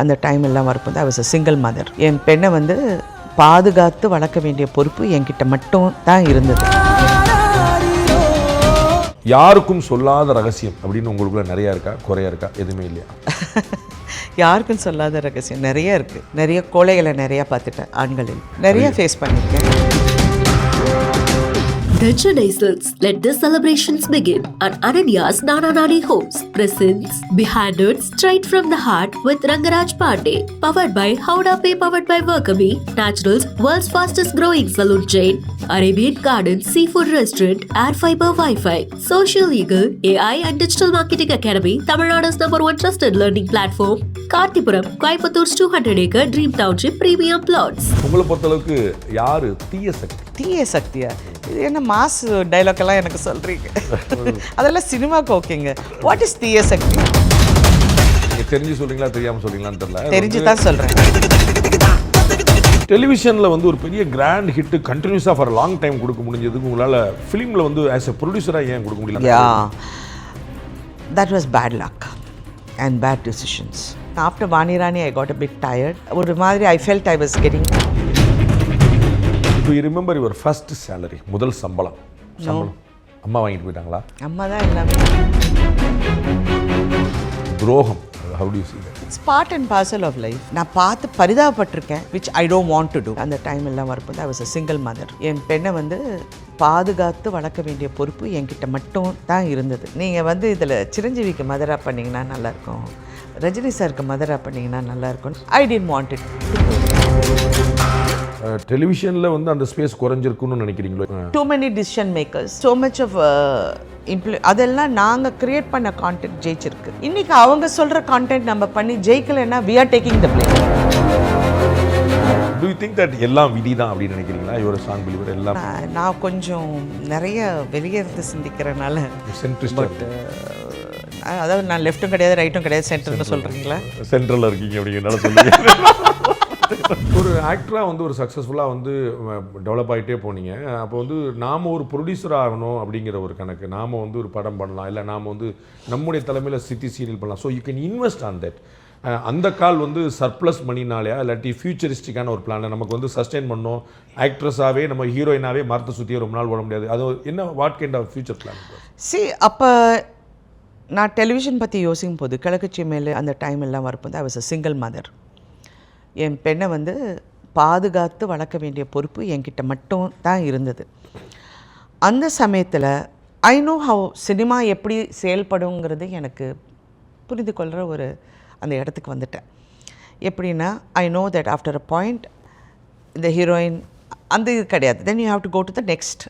அந்த டைம் எல்லாம் வரும்போது I was a single mother. என் பெண்ணை வந்து பாதுகாத்து வளர்க்க வேண்டிய பொறுப்பு என்கிட்ட மட்டும் தான் இருந்தது. யாருக்கும் சொல்லாத ரகசியம் அப்படின்னு உங்களுக்குள்ள நிறையா இருக்கா, குறையா இருக்கா, எதுவுமே இல்லையா? யாருக்கும் சொல்லாத ரகசியம் நிறைய இருக்குது. நிறைய கோழைகளை நிறையா பார்த்துட்டேன். ஆண்களில் நிறைய ஃபேஸ் பண்ணியிருக்கேன். The Chennai Silks. Let the celebrations begin. And Ananya's Nana Nani Homes presents Behind It Straight from the Heart with Rangaraj Pandey. Powered by Howda Pay, powered by Workami, Naturals, world's fastest growing salon chain, Arabian Gardens Seafood Restaurant, Air Fiber Wi-Fi, Social Eagle, AI and Digital Marketing Academy, Tamil Nadu's #1 trusted learning platform, Kartipuram, Coimbator's 200-acre Dream Township Premium Plots. உங்களை பொறுத்தளவுக்கு யாரு தீய சக்தி? தீய சக்தியா? இது என்ன mass டைலாக்கெல்லாம் எனக்கு சொல்கிறீங்க? அதெல்லாம் சினிமாவுக்கு ஓகேங்க. வாட் இஸ் தீய சக்தி? நீங்கள் தெரிஞ்சு சொல்கிறீங்களா தெரியாமல் சொல்கிறீங்களான்னு தெரியல. தெரிஞ்சு தான் சொல்கிறேன். டெலிவிஷனில் வந்து ஒரு பெரிய கிராண்ட் ஹிட்டு கண்டினியூஸாக ஃபார் லாங் டைம் கொடுக்க முடிஞ்சதுக்கு உங்களால் ஃபிலிமில் வந்து ஆஸ் எ ப்ரொடியூசராக ஏன் கொடுக்க முடியல? Yeah, that was bad luck and bad decisions. After Vani Rani I got a bit tired. ஒரு மாதிரி I felt I was getting. Do you remember your first salary? முதல் சம்பளம் அம்மா வாங்கிட்டு போயிட்டாங்களா? அம்மா தான் எல்லாமே. துரோகம், how do you see that? It's part and parcel of life. நான் பார்த்து பரிதாபப்பட்டிருக்கேன், which I don't want to do. அந்த டைம் எல்லாம் வரும்போது I was a single mother. என் பெண்ணை வந்து பாதுகாத்து வளர்க்க வேண்டிய பொறுப்பு என்கிட்ட மட்டும் தான் இருந்தது. நீங்கள் வந்து இதில் சிரஞ்சீவிக்கு மதராக பண்ணிங்கன்னா நல்லாயிருக்கும், ரஜினி சாருக்கு மதராக பண்ணிங்கன்னா நல்லாயிருக்கும். I didn't want it. டெலிவிஷனில் வந்து அந்த ஸ்பேஸ் குறைஞ்சிருக்குன்னு நினைக்கிறீங்களோ? Too many decision makers, so much of அதெல்லாம் நாங்கள் கிரியேட் பண்ண கான்டென்ட் ஜெயிச்சிருக்கு. இன்றைக்கி அவங்க சொல்கிற கான்டென்ட் நம்ம பண்ணி ஜெயிக்கலைன்னா we are taking the blame. Do you think that எல்லாம் விதி தான் அப்படின்னு நினைக்கிறீங்களா? ஒரு சாங் பிலிவர் எல்லாம் நான் கொஞ்சம் நிறைய வெளியே இருந்து சிந்திக்கிறனால சென்ட்ரிஸ்ட். அதாவது நான் லெஃப்ட்டும் கிடையாது ரைட்டும் கிடையாது, சென்டர்னு சொல்கிறீங்களா? சென்ட்ரலில் இருக்கீங்க அப்படிங்கிறனால சொல்லுங்கள். ஒரு ஆக்டராக வந்து ஒரு சக்ஸஸ்ஃபுல்லாக வந்து டெவலப் ஆகிட்டே போனீங்க. அப்போ வந்து நாம் ஒரு ப்ரொடியூசர் ஆகணும் அப்படிங்கிற ஒரு கணக்கு, நாம் வந்து ஒரு படம் பண்ணலாம், இல்லை நாம் வந்து நம்முடைய தலைமையில் சிட்டி சீரியல் பண்ணலாம். So you can invest on that. அந்த கால் வந்து சர்ப்ளஸ் மணினாலையா இல்லாட்டி ஃபியூச்சரிஸ்டிக்கான ஒரு பிளான் நமக்கு வந்து சஸ்டெயின் பண்ணோம், ஆக்ட்ரஸாகவே நம்ம ஹீரோயினாகவே மரத்தை சுற்றியே ரொம்ப நாள் ஓட முடியாது, அது என்ன what kind of future plan? அப்போ நான் டெலிவிஷன் பற்றி யோசிக்கும் போது கிழக்குச்சி மேலே அந்த டைம் எல்லாம் வரும்போது I was a single mother. என் பெண்ணை வந்து பாதுகாத்து வளர்க்க வேண்டிய பொறுப்பு என்கிட்ட மட்டும் தான் இருந்தது. அந்த சமயத்தில் ஐ நோ ஹவ் சினிமா எப்படி செயல்படுங்கிறது எனக்கு புரிந்து கொள்கிற ஒரு அந்த இடத்துக்கு வந்துட்டேன். எப்படின்னா I know that after a point இந்த ஹீரோயின் அந்த இது கிடையாது, then you have to go to the next.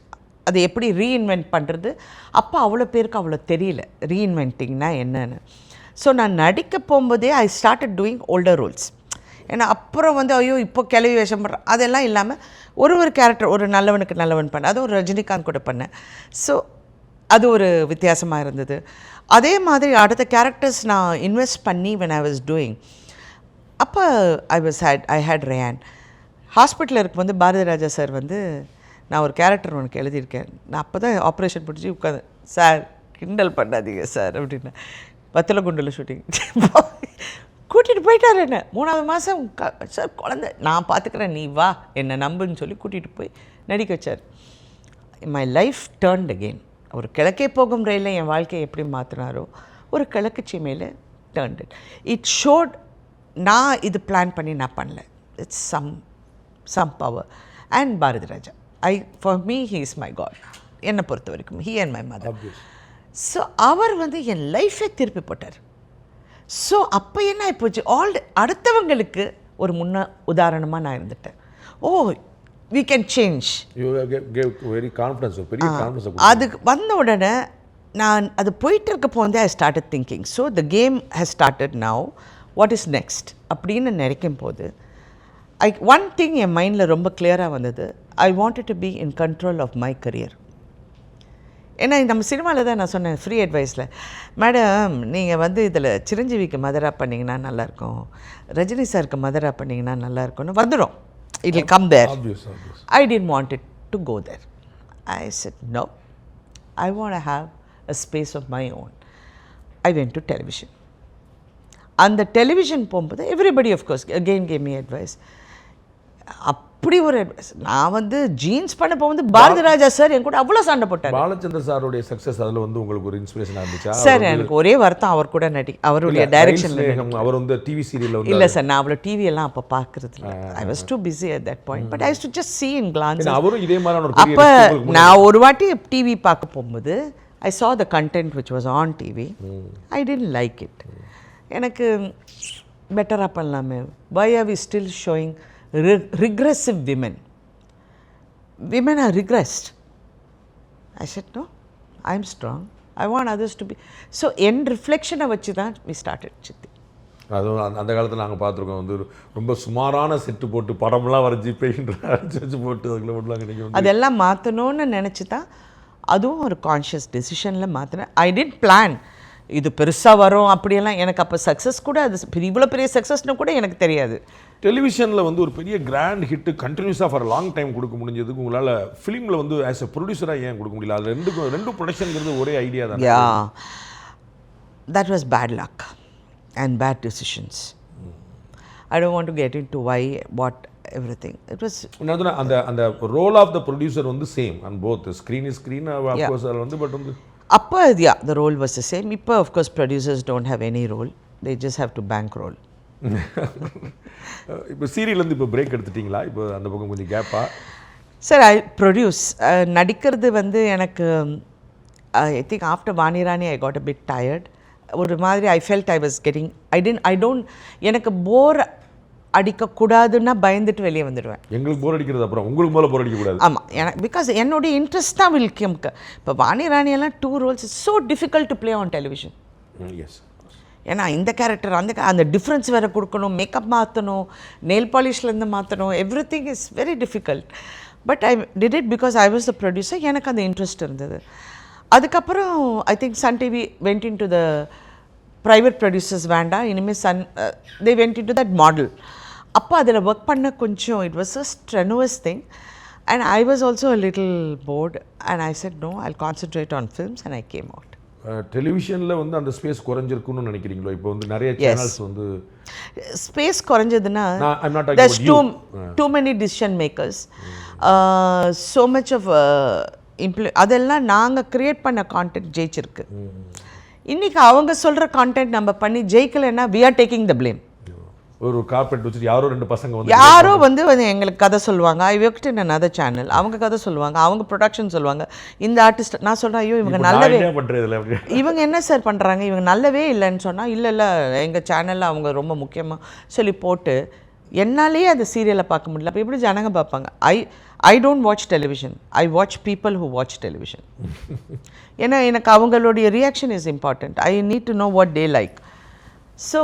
அது எப்படி ரீஇன்வென்ட் பண்ணுறது, அப்போ அவ்வளோ பேருக்கு அவ்வளோ தெரியல ரீஇன்வென்ட்டிங்னா என்னன்னு. ஸோ நான் நடிக்க போகும்போதே I started doing older roles. ஏன்னா அப்புறம் வந்து ஐயோ இப்போ கிளவி வேஷம் பண்ணுறேன் அதெல்லாம் இல்லாமல் ஒரு கேரக்டர், ஒரு நல்லவனுக்கு நல்லவன் பண்ணேன், அது ஒரு ரஜினிகாந்த் கூட பண்ணேன். ஸோ அது ஒரு வித்தியாசமாக இருந்தது. அதே மாதிரி அடுத்த கேரக்டர்ஸ் நான் இன்வெஸ்ட் பண்ணி when I was doing. அப்போ ஐ ஹேட் ரேயான். ஹாஸ்பிட்டலில் இருக்கும் வந்து பாரதி ராஜா சார் வந்து நான் ஒரு கேரக்டர் உனக்கு எழுதியிருக்கேன், நான் அப்போ தான் ஆப்ரேஷன் பிடிச்சி உட்காந்து, சார் கிண்டல் பண்ணாதீங்க சார் அப்படின்னு. வத்தல குண்டில் ஷூட்டிங் கூட்டிகிட்டு போயிட்டார். என்ன 3வது மாதம் சார் குழந்தை நான் பார்த்துக்கிறேன், நீ வா என்னை நம்புன்னு சொல்லி கூட்டிகிட்டு போய் நடிக்க வச்சார். My life turned again. ஒரு கிழக்கே போகும் ரயிலில் என் வாழ்க்கையை எப்படி மாற்றினாரோ ஒரு கிழக்கு சீமையில் டர்ன்ட் இட் ஷோட். நான் இது பிளான் பண்ணி நான் பண்ணல, it's some power. And Bharathi Raja for me he is my god. என்னை பொறுத்த வரைக்கும் he and my mother. So அவர் வந்து என் லைஃபை திருப்பி போட்டார். ஸோ அப்போ என்ன ஆகிப்போச்சு, அடுத்தவங்களுக்கு ஒரு உதாரணமாக நான் இருந்துட்டேன். ஓ வி கேன் சேஞ்ச். அதுக்கு வந்த உடனே நான் அது போயிட்டு இருக்கப்போ வந்து I started thinking, so the game has started now, what is next அப்படின்னு நினைக்கும் போது ஒன் திங் என் மைண்டில் ரொம்ப கிளியராக வந்தது, I wanted to be in control of my career. ஏன்னா நம்ம சினிமாவில் தான் நான் சொன்னேன் ஃப்ரீ அட்வைஸில், மேடம் நீங்கள் வந்து இதில் சிரஞ்சீவிக்கு மதராக பண்ணிங்கன்னா நல்லாயிருக்கும், ரஜினி சாருக்கு மதராக பண்ணிங்கன்னா நல்லாயிருக்கும்னு வந்துடும். It will come there. I didn't want it to go there. I said no, I want to have a space of my own. I went to television. அந்த டெலிவிஷன் போகும்போது everybody of course again came me advice. அப்படி ஒரு advice. நான் வந்து jeans பண்ண போகும்போது Bharathi Raja sir என் கூட அவ்வளோ சண்டை போட்டார். பாலச்சந்தர் சாருடைய சக்ஸஸ் அதில் வந்து உங்களுக்கு ஒரு இன்ஸ்பிரேஷன் இருந்துச்சா? சார் எனக்கு ஒரே வருத்தம் அவர் கூட அவருடைய டைரக்ஷன். அவர் வந்து டிவி சீரியல் வந்து இல்லை சார், நான் அவ்வளோ டிவி எல்லாம் அப்போ பார்க்கறது இல்லை. I was two busy at that point. But I use to just see in glances. அவரும் இதே மாதிரி ஒரு அப்போ நான் ஒரு வாட்டி டிவி பார்க்க போகும்போது ஐ saw the content which was on TV. I didn't like it. எனக்கு பெட்டராக பண்ணலாமே. Why are we still showing regressive women? Women are regressed. I said, no, I'm strong. I want others to be. So, in reflection வச்சு தான் we started சித்தி. அதுவும் அந்த காலத்தில் நாங்கள் பார்த்துருக்கோம் வந்து ரொம்ப சுமாரான செட்டு போட்டு படம்லாம் வரைஞ்சி பெயிண்ட் அடிச்சு போட்டு அதுக்குள்ள போட்டுலாம் கிடைக்கும். அதெல்லாம் மாற்றணும்னு நினச்சி தான் அதுவும் ஒரு கான்ஷியஸ் டெசிஷனில் மாற்றினேன். ஐ டிட் பிளான் இது பெருசாக வரும் அப்படியெல்லாம். எனக்கு அப்போ சக்ஸஸ் கூட அது இவ்வளோ பெரிய சக்ஸஸ்னு கூட எனக்கு தெரியாது. டெலிவிஷனில் வந்து ஒரு பெரிய கிராண்ட் ஹிட்டு கண்டினியூஸாக ஃபார் லாங் டைம் கொடுக்க முடிஞ்சதுக்கு உங்களால் ஃபிலிமில் வந்து ஆஸ் எ ப்ரொடியூசராக ஏன் கொடுக்க முடியல? அது ரெண்டு ப்ரொடக்ஷனுங்கிறது ஒரே ஐடியா தான். Yeah, that was bad luck and bad decisions. I don't want to get in to why what everything. It was அந்த ரோல் ஆஃப் த ப்ரொடியூசர் வந்து same and both screen is screen of course அதில் வந்து but வந்து அப்போ the role was the same. இப்போ of course producers don't have any role. They just have to bankroll. இப்போ சீரியல்லேருந்து இப்போ break எடுத்துட்டிங்களா? இப்போ அந்த பக்கம் கொஞ்சம் கேப்பா? Sir I produce. நடிக்கிறது வந்து எனக்கு I think after Vani Rani I got a bit tired. ஒரு மாதிரி I felt I was getting I don't எனக்கு போர் அடிக்கக்கூடாதுன்னா பயந்துட்டு வெளியே வந்துடுவேன். எங்களுக்கு போர் அடிக்கிறது அப்புறம் உங்களுக்கு மேலே போர் அடிக்கக்கூடாது. ஆமாம், எனக்கு பிகாஸ் என்னுடைய இன்ட்ரெஸ்ட் தான் வில் கிம்க்கு. இப்போ வாணிராணியெல்லாம் 2 roles is so difficult to play on television. Yes, ஏன்னா இந்த கேரக்டர் அந்த டிஃப்ரென்ஸ் வேறு கொடுக்கணும், மேக்கப் மாற்றணும், நெயில் பாலிஷ்லேருந்து மாற்றணும், everything is very difficult. But I did it because I was the producer. எனக்கு அந்த இன்ட்ரெஸ்ட் இருந்தது. அதுக்கப்புறம் I think Sun TV went in to the private producers வேண்டாம், இனிமேல் they went in to that model. அப்போ அதில் ஒர்க் பண்ண கொஞ்சம் it was a strenuous thing and I was also a little bored and I said no, I concentrate on films and I came out. டெலிவிஷனில் வந்து அந்த space குறைஞ்சிருக்குன்னு நினைக்கிறீங்களோ? இப்போ வந்து நிறைய சேனல்ஸ் வந்து space குறைஞ்சதுன்னா there's too many decision makers, so much of அதெல்லாம் நாங்கள் க்ரியேட் பண்ண கான்டென்ட் ஜெயிச்சிருக்கு. இன்றைக்கி அவங்க சொல்கிற கான்டென்ட் நம்ம பண்ணி ஜெயிக்கலைன்னா we are taking the blame. ஒரு கார்பெட் வச்சுட்டு யாரோ 2 பசங்க வந்து எங்களுக்கு கதை சொல்லுவாங்க. ஐ ஒர்க்ட் இன் another channel. அவங்க கதை சொல்லுவாங்க, அவங்க ப்ரொடக்ஷன் சொல்லுவாங்க. இந்த ஆர்டிஸ்ட் நான் சொல்கிறேன், ஐயோ இவங்க நல்லவே இவங்க என்ன சார் பண்ணுறாங்க, இவங்க நல்லவே இல்லைன்னு சொன்னால் இல்லை எங்கள் சேனலில் அவங்க ரொம்ப முக்கியமாக சொல்லி போட்டு என்னாலேயே அந்த சீரியலை பார்க்க முடியல. அப்போ எப்படி ஜனங்க பார்ப்பாங்க? I don't watch television, I watch people who watch television. ஏன்னா எனக்கு அவங்களுடைய reaction is important. I need to know what they like. So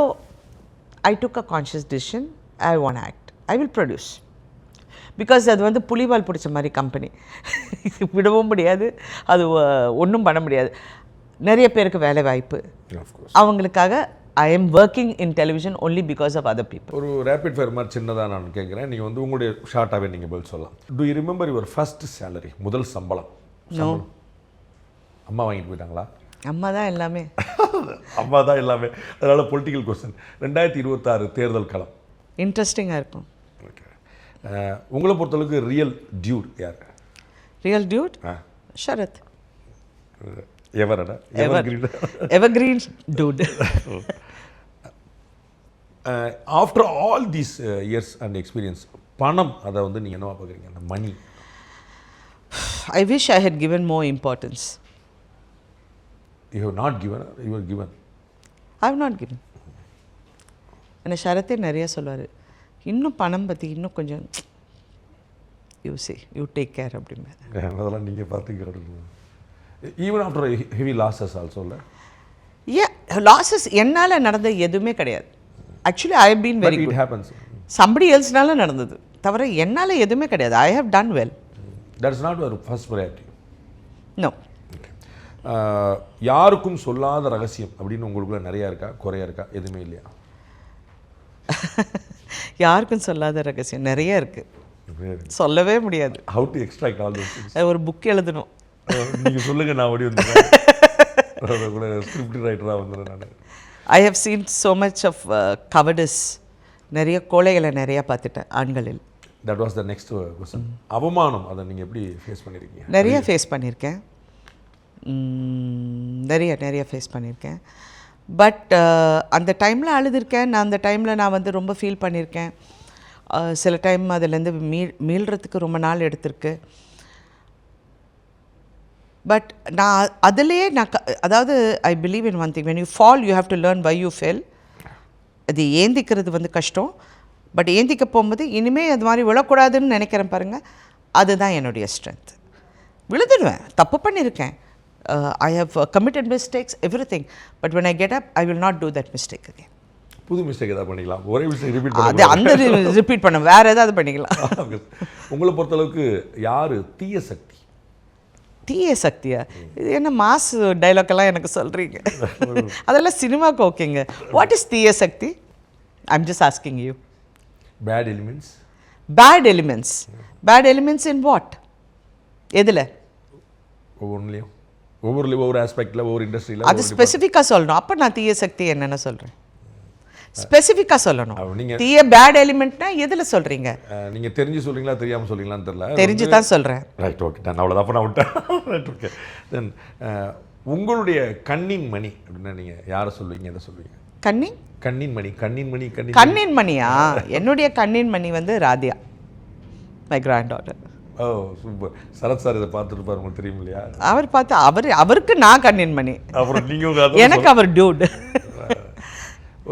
I took a conscious decision. I want to act. I will produce. Because அது வந்து புலிவால் பிடிச்ச மாதிரி company, விடவும் முடியாது, அது ஒன்றும் பண்ண முடியாது. நிறைய பேருக்கு வேலை வாய்ப்பு அவங்களுக்காக. I am working in television only because of other people. ஒரு ரேபிட் ஃபயர் மாதிரி சின்னதாக நான் கேட்குறேன். நீங்கள் வந்து உங்களுடைய ஷார்ட்டாகவே நீங்கள் பதில் சொல்லலாம். To you remember your first salary? முதல் சம்பளம் அம்மா வாங்கிட்டு போயிட்டாங்களா? அம்மா தான் எல்லாமே. அம்மா தான் எல்லாமே. அதனால் பொலிட்டிக்கல் கொஸ்டின். 2026 தேர்தல் களம் இன்ட்ரெஸ்டிங்காக இருக்கும். ஓகே, உங்களை பொறுத்தளவுக்கு ரியல் டியூட் யார்? Real dude Sharath. Evergreen dude. After all these years and experience, பணம் அதை வந்து நீங்கள் என்னவா பார்க்குறீங்க? அந்த money, I wish I had given more importance. You have not given, you were given. I have not given. என்ன ஷரத்தே நிறைய சொல்லுவார், இன்னும் பணம் பற்றி இன்னும் கொஞ்சம் யூ டேக் கேர் அப்படிமே. அதெல்லாம் நீங்கள் பார்த்துக்கிறது. Even after heavy losses also இல்லை? லாஸஸ் என்னால் நடந்த எதுவுமே கிடையாது. Actually I have been very good. It happens. Somebody எல்ஸ்னால நடந்தது தவிர என்னால் எதுவுமே கிடையாது. I have done well. That is not your first priority? No. யாருக்கும் சொல்லாத ரகசியம் அப்படின்னு உங்களுக்குள்ள நிறையா இருக்கா, குறையா இருக்கா, எதுவுமே இல்லையா? யாருக்கும் சொல்லாத ரகசியம் நிறைய இருக்கு, சொல்லவே முடியாது. How to extract all those things? ஒரு புக் எழுதணும். நீங்கள் சொல்லுங்கள், நான் ஓடி வந்துடுறேன். கூட ஸ்கிரிப்ட் ரைட்டராக வந்துடுறேன் நான். I have seen so much of cowards. நிறைய கோழைகளை நிறையா பார்த்துட்டேன் ஆண்களில். That was the next question. அவமானம் அதை நீங்கள் எப்படி ஃபேஸ் பண்ணியிருக்கீங்க? நிறைய ஃபேஸ் பண்ணியிருக்கேன். நிறைய ஃபேஸ் பண்ணியிருக்கேன். பட் அந்த டைமில் அழுதுருக்கேன். நான் அந்த டைமில் நான் வந்து ரொம்ப ஃபீல் பண்ணியிருக்கேன். சில டைம் அதுலேருந்து மீள்றதுக்கு ரொம்ப நாள் எடுத்திருக்கு. பட் நான் அதிலே அதாவது I believe in one thing, when you fall you have to learn why you fell. அது ஏந்திக்கிறது வந்து கஷ்டம். பட் ஏந்திக்க போகும்போது இனிமேல் அது மாதிரி விழக்கூடாதுன்னு நினைக்கிறேன் பாருங்கள், அதுதான் என்னுடைய ஸ்ட்ரென்த். விழுதுடுவேன், தப்பு பண்ணியிருக்கேன். I have committed mistakes everything. But when I get up I will not do that mistake again. புது மிஸ்டேக் ஏதாவது பண்ணிக்கலாம்? ஒரே மிஸ்டேக் ரிப்பீட் அது அந்த ரிப்பீட் பண்ண வேறு ஏதாவது பண்ணிக்கலாம். உங்களை பொறுத்தளவுக்கு யார் தீய சக்தி? தீய சக்தியா? இது என்ன மாஸ் டைலாக்கெல்லாம் எனக்கு சொல்கிறீங்க? அதெல்லாம் சினிமாவுக்கு ஓகேங்க. வாட் இஸ் தீய சக்தி? I'm just asking you. Bad elements. Bad elements. Bad elements in what? எதில்? ஒவ்வொன்றுலையும் ஒவ்வொரு ஆஸ்பெக்டில் ஒவ்வொரு இண்டஸ்ட்ரியில் அது ஸ்பெசிஃபிக்காக சொல்லணும். அப்போ நான் தீய சக்தி என்னென்ன சொல்கிறேன்? ஸ்பெசிஃபிக்காக சொல்லணும். நீங்கள் தீய பேட் எலிமெண்ட்னா எதில் சொல்கிறீங்க? நீங்கள் தெரிஞ்சு சொல்கிறீங்களா தெரியாமல் சொல்கிறீங்களான்னு தெரியல. தெரிஞ்சு தான் சொல்கிறேன். ரைட், ஓகே, நான் அவ்வளோதான் பண்ண விட்டேன். Right, okay. தென் உங்களுடைய கண்ணின் மணி அப்படின்னா நீங்கள் யாரை சொல்லுவீங்க, எதை சொல்லுவீங்க? கண்ணின் மணி. கண்ணின் மணியா? என்னுடைய கண்ணின் மணி வந்து Radhiya, my granddaughter. Oh super. Sarath sir இதை பார்த்துட்டு பாரு, உங்களுக்கு தெரியும் இல்லையா? அவர் பார்த்து அவருக்கு நான் கண்ணின் மணி, அப்புறம் நீங்கள் எனக்கு அவர் டியூட்.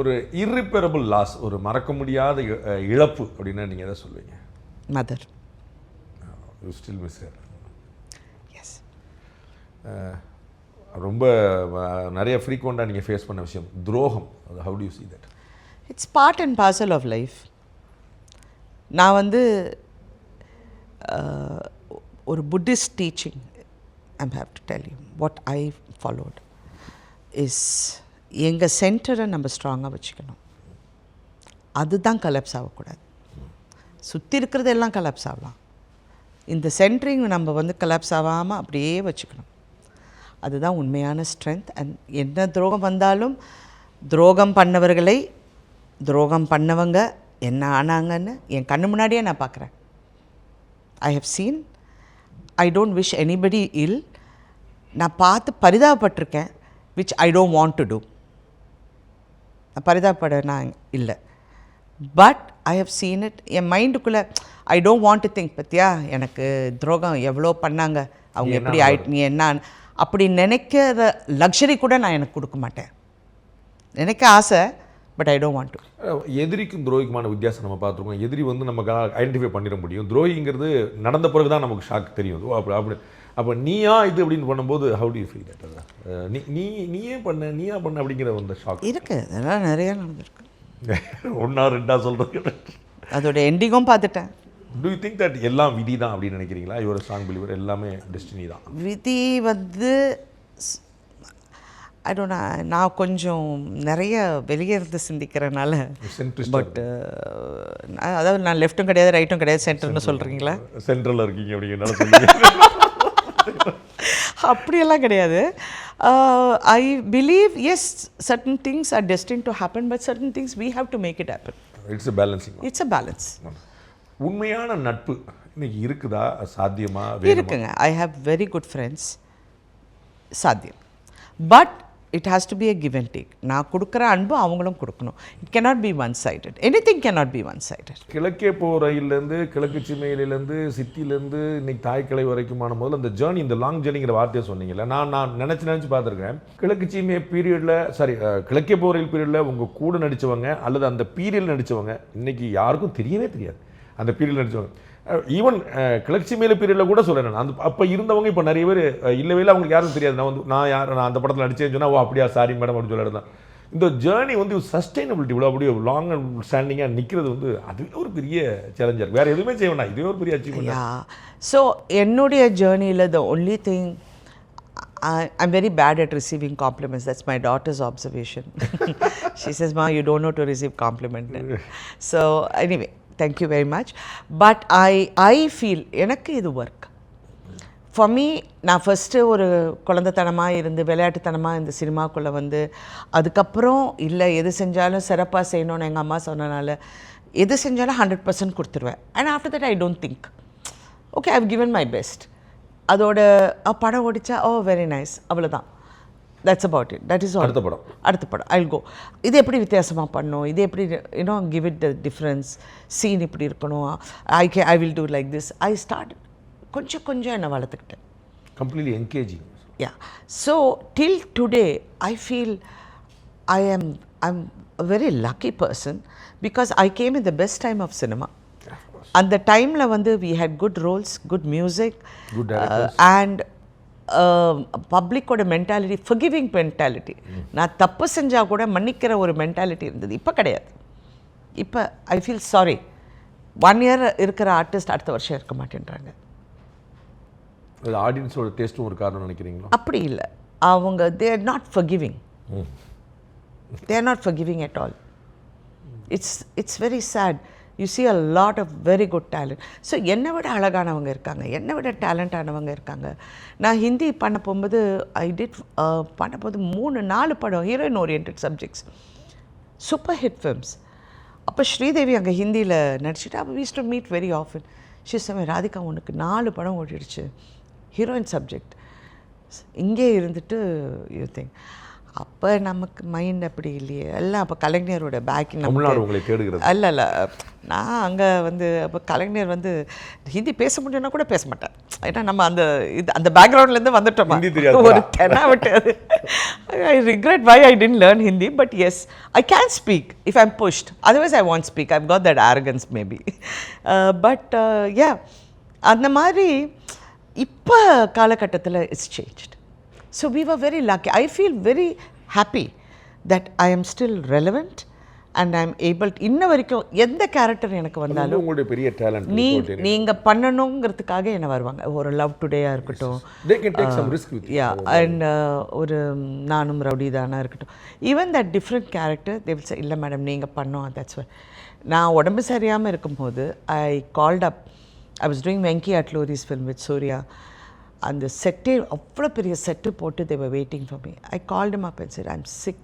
ஒரு இர்ரிப்பரபிள் லாஸ், ஒரு மறக்க முடியாத இழப்பு அப்படின்னா நீங்கள் எதை சொல்லுவீங்க? Mother. You still miss her? Yes. ரொம்ப நிறைய ஃப்ரீக்வெண்ட்டாக நீங்கள் ஃபேஸ் பண்ண விஷயம் துரோகம். அது how do you see that? It's part and parcel of life. நான் வந்து ஒரு Buddhist teaching I have to tell you what I followed is, எங்கள் சென்டரை நம்ம ஸ்ட்ராங்காக வச்சுக்கணும். அதுதான் கலப்ஸ் ஆகக்கூடாது. சுற்றி இருக்கிறது எல்லாம் கலப்ஸ் ஆகலாம். இந்த சென்டரிங் நம்ம வந்து கலப்ஸ் ஆகாமல் அப்படியே வச்சுக்கணும். அதுதான் உண்மையான ஸ்ட்ரென்த். அண்ட் என்ன துரோகம் வந்தாலும் துரோகம் பண்ணவர்களை, துரோகம் பண்ணவங்க என்ன ஆனாங்கன்னு என் கண்ணு முன்னாடியே நான் பார்க்குறேன். I have seen. I don't wish anybody இல். நான் பார்த்து பரிதாபப்பட்டிருக்கேன், which I don't want to do. பரிதாபப்பட நான் இல்லை. But I have seen it. என் மைண்டுக்குள்ளே I don't want to think, பத்தியா எனக்கு துரோகம் எவ்வளோ பண்ணாங்க, அவங்க எப்படி ஆயிட்டு, நீ என்ன அப்படி நினைக்கிற லக்ஸரி கூட நான் எனக்கு கொடுக்க மாட்டேன். நினைக்க ஆசை, but I don't want to. எதிரிக்கும் துரோகிக்குமான வித்தியாசம் நம்ம பார்த்துருக்கோம். எதிரி வந்து நமக்கு ஐடென்டிஃபை பண்ணிட முடியும். துரோகிங்கிறது நடந்த பிறகு தான் நமக்கு ஷாக் தெரியும். அப்போ நீயா இது அப்படின்னு பண்ணும்போது how do you feel that? நீயே பண்ண அப்படிங்கிற அந்த ஷாக் இருக்குது. அதெல்லாம் நிறையா நடந்திருக்கு. ஒன்றா ரெண்டாக சொல்கிறது. அதோட எண்டிங்கும் பார்த்துட்டேன். டு யூ திங்க் தட் எல்லாம் விதி தான் அப்படின்னு நினைக்கிறீங்களா? யுவர் ஸ்ட்ராங் பிலீவர் எல்லாமே டெஸ்டினி தான்? விதி வந்து ஐ டோன்ட் நோ. நான் கொஞ்சம் நிறைய வெளியே இருந்து சிந்திக்கிறனால. பட் அதாவது நான் லெஃப்ட்டும் கிடையாது ரைட்டும் கிடையாது, சென்டர்னு சொல்கிறீங்களா? சென்ட்ரலில் இருக்கீங்க அப்படிங்கிறனால சொல்லுங்கள். அப்படியெல்லாம் கிடையாது. I believe as certain things are destined to happen, but certain things we have to make it happen. It's a balancing. It's a balance. உண்மையான நட்பு இன்னைக்கு இருக்குதா? சாத்தியமா? இருக்குங்க. I have very good friends. சாத்தியம். But it has to be a give and take. நான் கொடுக்குற அன்பு அவங்களும் கொடுக்கணும். It cannot be one sided. anything cannot be one sided. கிழக்கே போகிற ரயிலேருந்து, கிழக்கு சீமையிலேருந்து, சிட்டிலேருந்து இன்னைக்கு தாய்க்கிளை வரைக்குமான முதல்ல அந்த ஜேர்னி, இந்த லாங் ஜேர்னிங்கிற வார்த்தையை சொன்னீங்கல்ல, நான் நினச்சி பார்த்துருக்கேன். கிழக்கு சீமை பீரியடில், சாரி கிழக்கே போகிற ரயில் பீரியடில் உங்கள் கூட நடித்தவங்க அல்லது அந்த பீரியடில் நடித்தவங்க இன்னைக்கு யாருக்கும் தெரியவே தெரியாது. அந்த பீரியடில் நடித்தவங்க ஈவன் கிளர்ச்சி மேலே பீரியடில் கூட சொல்கிறேன். அந்த அப்போ இருந்தவங்க இப்போ நிறைய பேர் இல்லவே இல்லை, அவங்களுக்கு யாரும் தெரியாது. நான் அந்த படத்தில் நடிச்சேன்னு சொன்னால், ஓ அப்படியா, சாரி மேடம் அப்படின்னு சொல்லிட்டு தான். இந்த ஜேர்னி வந்து சஸ்டைனபிலிட்டி இவ்வளோ அப்படியே லாங் அண்ட் ஸ்டாண்டிங்காக நிற்கிறது வந்து அதுவே ஒரு பெரிய சேலஞ்சாக இருக்குது. வேறு எதுவுமே செய்ய வேண்டாம், இதுவே ஒரு பெரிய அச்சீவ்மெண்ட். ஸோ என்னுடைய ஜேர்னியில் the only thing, I'm very bad at receiving compliments. That's my daughter's observation. She says, Ma, you don't know to receive compliment. So anyway, thank you very much. But I feel, எனக்கு இது work. For me நான் first ஒரு குழந்தைத்தனமாக இருந்து விளையாட்டுத்தனமாக இந்த சினிமாக்குள்ளே வந்து அதுக்கப்புறம் இல்லை எது செஞ்சாலும் சிறப்பாக செய்யணும்னு எங்கள் அம்மா சொன்னனால எது செஞ்சாலும் 100% கொடுத்துருவேன். And after that I don't think okay I have given my best. அதோட படம் ஓடிச்சா வெரி நைஸ், அவ்வளோதான். That's about it. That is all. அடுத்த படம் ஐ வில் கோ. இது எப்படி வித்தியாசமாக பண்ணணும், இது எப்படி give it the difference, scene இப்படி இருக்கணும், I will do like this. I start கொஞ்சம் என்னை வளர்த்துக்கிட்டேன். Completely engaging. Yeah. So till today I feel I'm a very lucky person because I came in the best time of cinema. அந்த டைமில் வந்து we had good roles, good music, good directors, and பப்ளிக்கோட mentality, forgiving mentality. நான் தப்பு செஞ்சால் கூட மன்னிக்கிற ஒரு மென்டாலிட்டி இருந்தது. இப்போ கிடையாது. இப்போ ஐ ஃபீல் சாரி. 1 year இருக்கிற ஆர்டிஸ்ட் அடுத்த வருஷம் இருக்க மாட்டேன்றாங்க. ஆடியன்ஸோட டேஸ்ட்டும் ஒரு காரணம் நினைக்கிறீங்களா? அப்படி இல்லை, அவங்க they are not forgiving. They are not forgiving at all. It's very sad. You see a lot of very good talent. So என்னை விட அழகானவங்க இருக்காங்க, என்னை விட டேலண்டானவங்க இருக்காங்க. நான் ஹிந்தி பண்ண போகும்போது பண்ண போது 3-4 படம் heroine oriented subjects, super hit films. அப்போ ஸ்ரீதேவி அங்கே ஹிந்தியில் நடிச்சுட்டு அப்போ we used to meet very often. she said Radhika உனக்கு 4 படம் ஓடிடுச்சு ஹீரோயின் சப்ஜெக்ட், இங்கே இருந்துட்டு யூ திங்க். அப்போ நமக்கு மைண்ட் அப்படி இல்லையே, எல்லாம் அப்போ கலைஞரோட பேக்கிங் உங்களை தேடுகிறது. இல்லை நான் அங்கே வந்து அப்போ கலைஞர் வந்து ஹிந்தி பேச முடியும்னா கூட பேச மாட்டேன். ஏன்னா நம்ம அந்த பேக்ரவுண்ட்லேருந்து வந்துட்டோமா, ஒரு தெனாவட்டு. I regret why I didn't learn Hindi. But as I can speak if I'm pushed, otherwise I won't speak. I've got that arrogance maybe. But yeah, அந்த மாதிரி இப்போ காலகட்டத்தில் it's changed. So we were very lucky. I feel very happy that I am still relevant and I am able to இன்ன வரைக்கும் எந்த character எனக்கு வந்தாலும் உங்களுடைய பெரிய டேலண்ட் நீங்க பண்ணணுங்கிறதுக்காக என்ன வருவாங்க. ஒரு லவ் டுடேயா இருக்கட்டும், they can take some risk with you. Yeah, and ஒரு நானும் ரவுடிதானா இருக்கட்டும், even that different character they will say இல்லை மேடம் நீங்கள் பண்ணோம். தட்ஸ் வை நான் உடம்பு சரியாமல் இருக்கும்போது I called up. I was doing Venky Atluri's film with Suriya. அந்த செட்டே அவ்வளோ பெரிய செட்டு போட்டு they were waiting for me. I called him up and said I'm sick,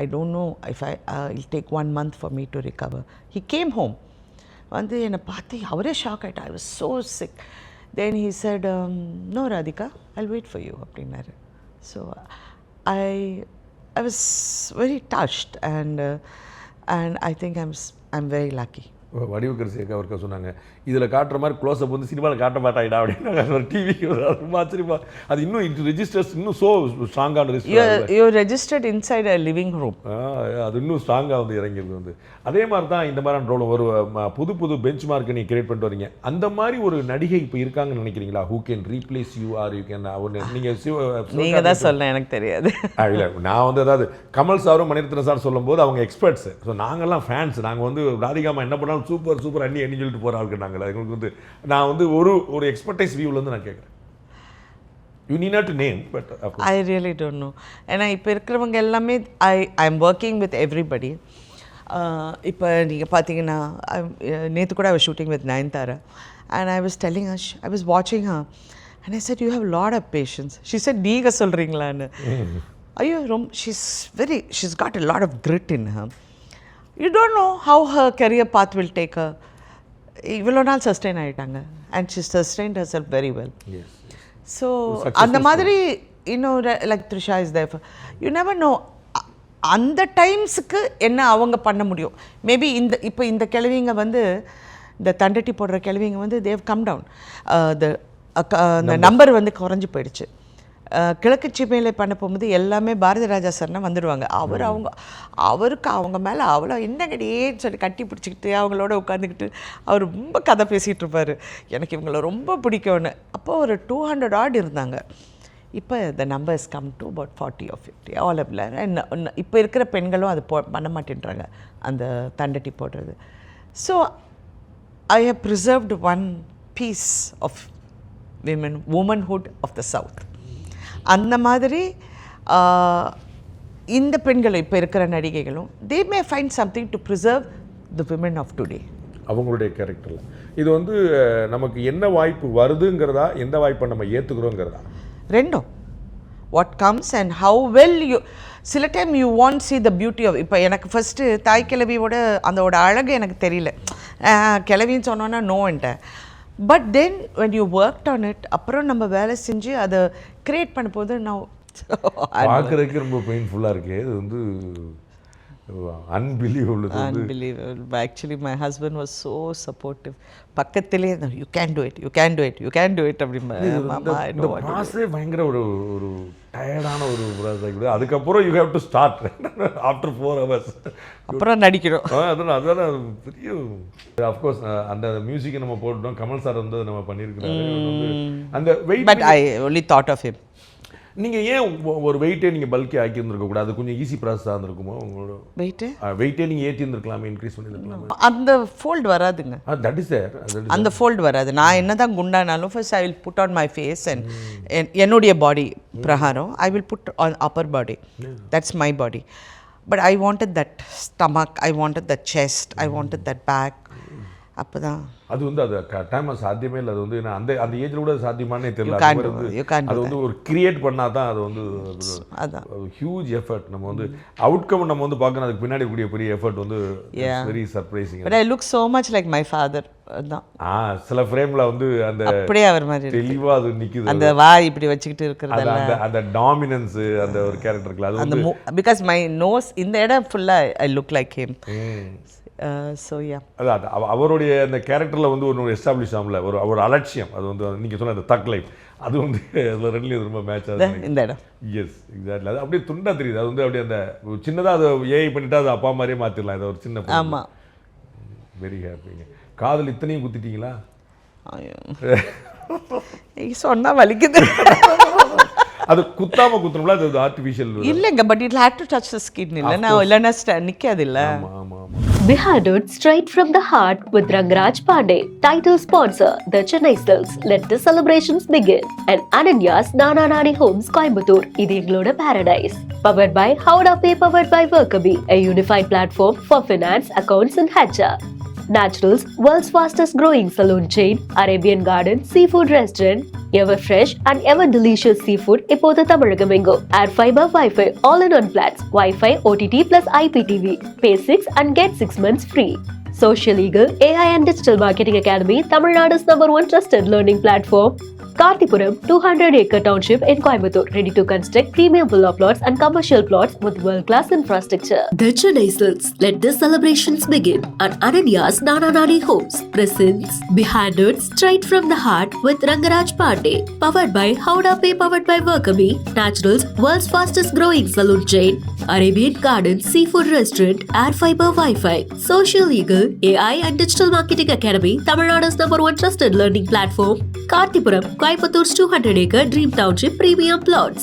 I don't know if it'll take 1 month for me to recover. He came home. வந்து என்னை பார்த்து அவரே shock ஆகிட்டா. I was so sick. Then he said no Radhika, I'll wait for you அப்படின்னாரு. So I was very touched and I think I'm very lucky. வடிவக்கர் Sekar அவருக்கு சொன்னாங்க, இதில் காட்டுற மாதிரி க்ளோஸ்அப் வந்து சினிமாவில் காட்ட மாட்டாயிடா அப்படின்னா டிவிக்கு ரொம்ப ஆச்சரியமா. அது இன்னும் இட் ரெஜிஸ்டர்ஸ் இன்னும் ஸோ ஸ்ட்ராங்கான you registered inside a living room. அது இன்னும் ஸ்ட்ராங்காக வந்து இறங்கிருக்கு வந்து. அதே மாதிரி தான் இந்த மாதிரியான ரோல் ஒரு புது பெஞ்ச் மார்க்கை நீங்கள் கிரியேட் பண்ணிட்டு வரீங்க. அந்த மாதிரி ஒரு நடிகை இப்போ இருக்காங்கன்னு நினைக்கிறீங்களா? Who can replace you are you can நீங்கள் தான் சொல்ல எனக்கு தெரியாது. இல்லை நான் வந்து அதாவது கமல் சாரும் மணிரத்ன சார் சொல்லும்போது அவங்க எக்ஸ்பர்ட்ஸ். ஸோ நாங்கள்லாம் ஃபேன்ஸ். நாங்கள் வந்து ராதிகாமா என்ன பண்ணாலும் சூப்பர் அண்ணி சொல்லிட்டு போகிற ஆளுக்கு நாங்கள். எங்களுக்கு வந்து நான் வந்து ஒரு எக்ஸ்பர்டைஸ் வியூவிலேருந்து நான் கேட்குறேன். You need not to name but I really don't know. ஏன்னா இப்போ இருக்கிறவங்க எல்லாமே ஐ எம் ஒர்க்கிங் வித் எவ்ரிபடி. இப்போ நீங்கள் பார்த்தீங்கன்னா நேற்று கூட I was shooting with Nayanthara and I was telling her, I was watching her and I said you have a lot of patience. She said நீங்கள் சொல்கிறீங்களான்னு. ஐயோ she's got a lot of grit in her. You don't know how her career path will take her. இவ்வளோ நாள் sustain ஆகிட்டாங்க and she sustained herself very well. Yes. So அந்த மாதிரி இன்னொரு like Trisha is there. You never know அந்த டைம்ஸுக்கு என்ன அவங்க பண்ண முடியும். மேபி இப்போ இந்த கிழவிங்க வந்து இந்த தண்டட்டி போடுற கிழவிங்க வந்து தேவ் கம் டவுன். அந்த நம்பர் வந்து குறைஞ்சி போயிடுச்சு. கிழக்கு சீமையில பண்ண போகும்போது எல்லாமே பாரதி ராஜா சார்னா வந்துடுவாங்க. அவருக்கு அவங்க மேலே அவ்வளோ என்னங்கடியேன்னு சொல்லி கட்டி பிடிச்சிக்கிட்டு அவங்களோட உட்காந்துக்கிட்டு அவர் ரொம்ப கதை பேசிகிட்டு இருப்பார். எனக்கு இவங்கள ரொம்ப பிடிக்கும்னு. அப்போது ஒரு 200 ஆட் இருந்தாங்க. இப்போ the numbers come to about 40 or 50 all of blur. இப்போ இருக்கிற பெண்களும் அது பண்ண மாட்டேன்றாங்க அந்த தண்டட்டி போடுறது. So I have preserved one piece of womanhood of the south. அந்த மாதிரி இந்த பெண்கள் இப்போ இருக்கிற நடிகைகளும் they may find something to preserve the women of today. அவங்களுடைய கேரக்டரில் இது வந்து நமக்கு என்ன வாய்ப்பு வருதுங்கிறதா, எந்த வாய்ப்பை நம்ம ஏற்றுக்கிறோங்கிறதா? ரெண்டும். What comes and how well you, சில time you want see the beauty of. இப்போ எனக்கு ஃபஸ்ட்டு தாய் கிழவியோட அதோட அழகு எனக்கு தெரியல, கிழவின்னு சொன்னோன்னா நோன்ட்டேன். But then when you work on it, அப்புறம் நம்ம வேலை செஞ்சு அதை க்ரியேட் பண்ண போது நான் பார்க்குறதுக்கு ரொம்ப பெயின்ஃபுல்லாக இருக்குது. இது வந்து unbelievable. Actually my husband was so supportive. பக்கத்திலே you can do it, you can do it, you can do it இந்த ப்ராசஸே பயங்கர ஒரு ஒரு டயர்டான ஒரு ப்ராசஸ். அதுக்கப்புறம் you have to start after 4 hours. அப்புறம் நடிக்கிறோம். அதான் பெரிய. அஃப்கோர்ஸ் அந்த மியூசிக்கை நம்ம போட்டோம், கமல் சார் வந்து நம்ம பண்ணியிருக்கிறாரு. அந்த weight, but I only thought of him. நீங்கள் ஏன் ஒரு வெயிட்டே நீங்கள் பல்கி ஆக்கி இருந்திருக்கக்கூடாது? அது கொஞ்சம் ஈஸி ப்ராசஸாக இருந்திருக்குமோ உங்களோட? வெயிட்டே நீங்கள் ஏற்றி இருந்திருக்கலாமே, இன்க்ரீஸ் பண்ணியிருக்கலாமே. அந்த ஃபோல்டு வராதுங்க. That is there. அந்த ஃபோல்டு வராது. நான் என்ன தான் குண்டானாலும் first I will put on my face and என்னுடைய பாடி பிரகாரம் I will put on upper body. That's my body. But I wanted that stomach, I wanted that chest, I wanted that back. அப்போ தான் அது வந்து அது டைமாக சாத்தியமே இல்லை. அது வந்து அந்த அந்த ஏஜில் கூட சாத்தியமானே தெரியல. அது வந்து ஒரு கிரியேட் பண்ணால் தான் அது வந்து அதான் ஹியூஜ் எஃபர்ட். நம்ம வந்து அவுட்கம் நம்ம வந்து பார்க்கணும், அதுக்கு பின்னாடி கூடிய பெரிய எஃபர்ட் வந்து very surprising. But I look so much like my father தான். சில ஃப்ரேமில் வந்து அந்த அப்படியே அவர் மாதிரி தெளிவாக அது நிற்குது. அந்த வாய் இப்படி வச்சுக்கிட்டு இருக்கிறது, அந்த டாமினன்ஸு, அந்த ஒரு கேரக்டருக்கு அது அந்த பிகாஸ் மை நோஸ் இந்த இடம் ஃபுல்லாக I look like him. So yeah, அதான் அவருடைய அந்த கேரக்டரில் வந்து ஒரு எஸ்டாப்ளிஷ் ஆகல ஒரு அலட்சியம். அது வந்து நீங்கள் சொன்ன அந்த தக் லைஃப், அது வந்து அதில் ரெண்டுலேயும் ரொம்ப மேட்ச் ஆகுது இந்த இடம். Yes exactly. அது அப்படியே துண்டாக தெரியுது. அது வந்து அப்படியே அந்த சின்னதாக அதை ஏஐ பண்ணிட்டா அது அப்பா மாதிரியே மாற்றிடலாம். இதை ஒரு சின்ன. ஆமாம், வெரி ஹாப்பிங்க. காதல் இத்தனையும் குத்திட்டீங்களா? சொன்னால் வலிக்குது. அது குத்தாம குத்தணும்ல, அது ஆர்டிஃபிஷியல் இல்லைங்க. But it had to touch the skin. இல்லைன்னா இல்லைன்னா நிற்காது. இல்லை, Beheaded straight from the heart with Rangaraj Pandey. Title sponsor, the Chennai Silks. Let the celebrations begin. And Ananya's Nana Nani Homes, Coimbatore. இது எங்களோட paradise. Powered by Howda Pay, powered by Workabi, a unified platform for finance, accounts and HR. Naturals, world's fastest growing saloon chain, Arabian Garden Seafood Restaurant, ever fresh and ever delicious seafood இப்போது தமிழகம் எங்கோ. Air fiber Wi-Fi all-in-one plans, Wi-Fi, OTT plus IPTV. Pay 6 and get 6 months free. Social Eagle AI and Digital Marketing Academy, Tamil Nadu's #1 trusted learning platform. Kartipuram 200-acre township in Coimbatore, ready to construct premium villa plots and commercial plots with world-class infrastructure. The Chennai Silks. Let the celebrations begin. And Ananya's Nana Nani Homes presents Beheaded straight from the heart with Rangaraj Pandey. Powered by Howda Pay, powered by Workabi. Naturals, world's fastest growing saloon chain, Arabian Garden Seafood Restaurant, Air fiber Wi-Fi. Social Eagle AI and Digital Marketing Academy, Tamil Nadu's #1 trusted learning platform. Kartipuram, Coimbatore 200-acre Dream Township premium plots.